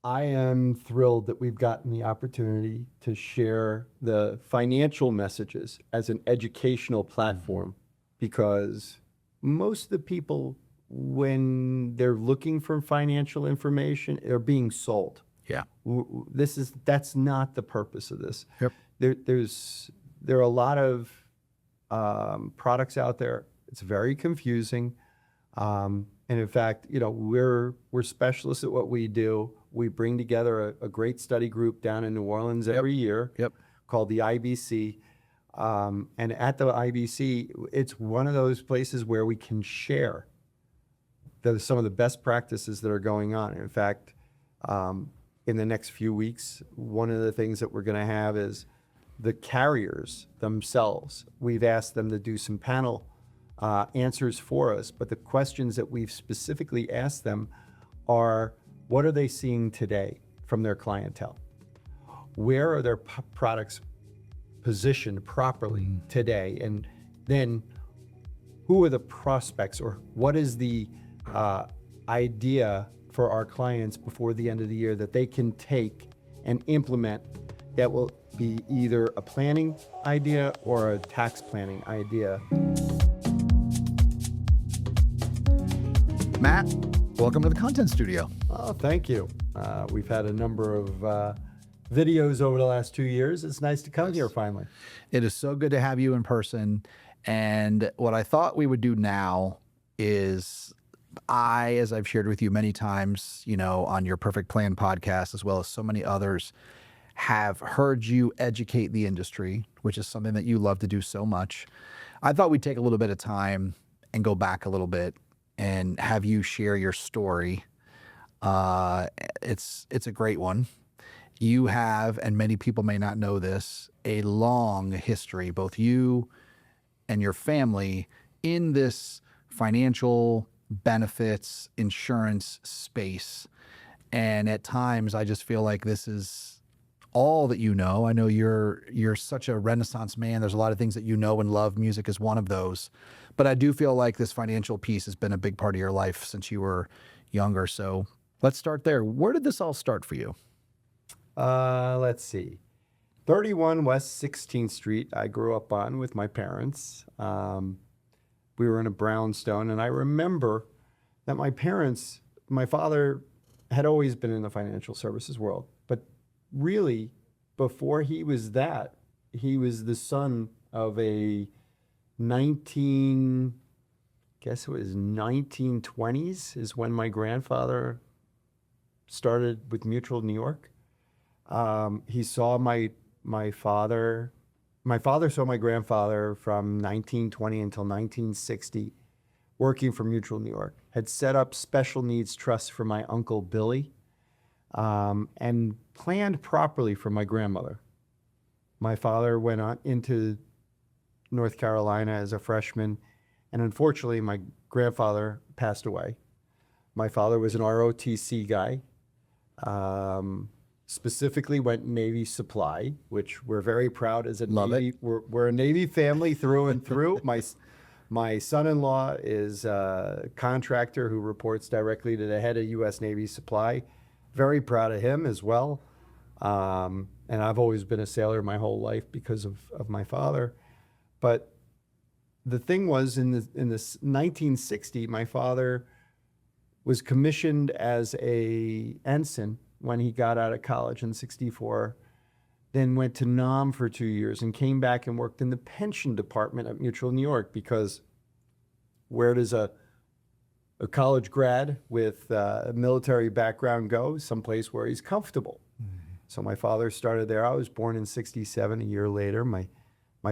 I am thrilled that we've gotten the opportunity to share the financial messages as an educational platform because most of the people, when they're looking for financial information, are being sold. Yeah. That's not the purpose of this. Yep. There are a lot of products out there. It's very confusing. And in fact, we're specialists at what we do. We bring together a great study group down in New Orleans every year called the IBC. And at the IBC, it's one of those places where we can share some of the best practices that are going on. In fact, in the next few weeks, one of the things that we're going to have is the carriers themselves. We've asked them to do some panel answers for us, but the questions that we've specifically asked them are, what are they seeing today from their clientele? Where are their products positioned properly today? And then who are the prospects, or what is the idea for our clients before the end of the year that they can take and implement that will be either a planning idea or a tax planning idea. Matt, welcome to the Content Studio. Oh, thank you. We've had a number of videos over the last 2 years. It's nice to come here finally. It is so good to have you in person. And what I thought we would do now is as I've shared with you many times, on your Perfect Plan podcast, as well as so many others, have heard you educate the industry, which is something that you love to do so much. I thought we'd take a little bit of time and go back a little bit and have you share your story. It's a great one. You have, and many people may not know this, a long history, both you and your family, in this financial benefits insurance space. And at times I just feel like this is all that you know. I know you're such a Renaissance man. There's a lot of things that you know and love. Music is one of those. But I do feel like this financial piece has been a big part of your life since you were younger. So let's start there. Where did this all start for you? Let's see. 31 West 16th Street, I grew up on with my parents. We were in a brownstone, and I remember that my father had always been in the financial services world, but really, before he was that, he was the son of a 1920s is when my grandfather started with Mutual New York. He saw my father saw my grandfather from 1920 until 1960 working for Mutual New York, had set up special needs trusts for my Uncle Billy, and planned properly for my grandmother. My father went on into North Carolina as a freshman, and unfortunately my grandfather passed away. My father was an ROTC guy. Specifically went Navy supply, which we're very proud as a Navy. We're a Navy family through and through. My son-in-law is a contractor who reports directly to the head of U.S. Navy supply. Very proud of him as well. And I've always been a sailor my whole life because of my father. But the thing was, in this 1960, my father was commissioned as a ensign when he got out of college in 64, then went to Nam for 2 years and came back and worked in the pension department at Mutual New York, because where does a college grad with a military background go? Someplace where he's comfortable. Mm-hmm. So my father started there. I was born in 67, a year later. My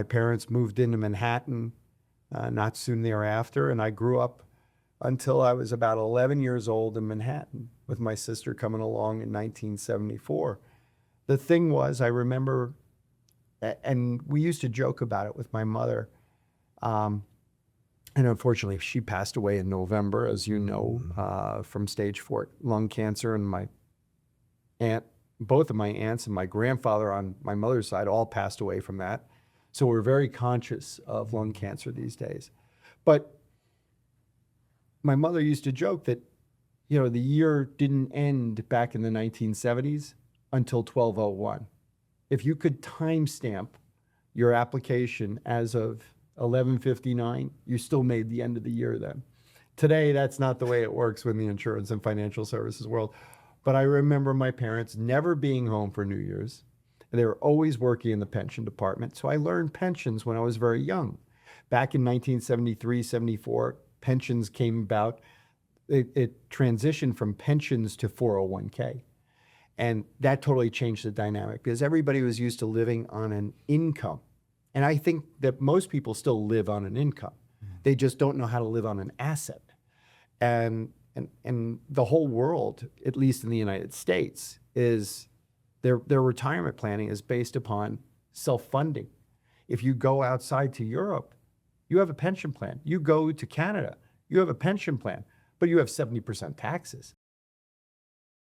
parents moved into Manhattan not soon thereafter, and I grew up until I was about 11 years old in Manhattan, with my sister coming along in 1974. The thing was, I remember, and we used to joke about it with my mother, and unfortunately she passed away in November, as you know, from stage 4 lung cancer, and both of my aunts and my grandfather on my mother's side all passed away from that. So we're very conscious of lung cancer these days. But my mother used to joke that the year didn't end back in the 1970s until 1201. If you could timestamp your application as of 11:59, you still made the end of the year then. Today, that's not the way it works in the insurance and financial services world. But I remember my parents never being home for New Year's. They were always working in the pension department. So I learned pensions when I was very young. Back in 1973, 74, pensions came about. It transitioned from pensions to 401k. And that totally changed the dynamic because everybody was used to living on an income. And I think that most people still live on an income. They just don't know how to live on an asset. And the whole world, at least in the United States, is their retirement planning is based upon self-funding. If you go outside to Europe, you have a pension plan. You go to Canada, you have a pension plan, but you have 70% taxes.